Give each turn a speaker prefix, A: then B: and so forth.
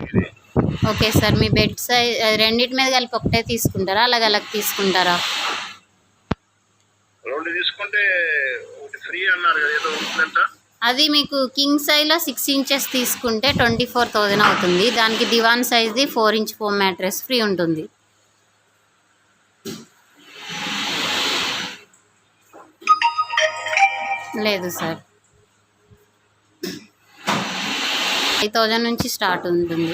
A: ఇది
B: okay sir, మీ bed size రెండింటి మీద కలిపి ఒకటే తీసుకుంటారా, అలాగ తీసుకుంటారా?
A: రెండు తీసుకుంటే ఒకటి ఫ్రీ అన్నారు కదా, ఏదో ఉంటుందంట.
B: అది మీకు కింగ్ సైజ్లో 6 ఇంచెస్ తీసుకుంటే 24,000 అవుతుంది. దానికి దివాన్ సైజ్ది 4 ఇంచ్ ఫోమ్ మ్యాట్రెస్ ఫ్రీ ఉంటుంది. లేదు సార్, 5,000 నుంచి స్టార్ట్ ఉంటుంది.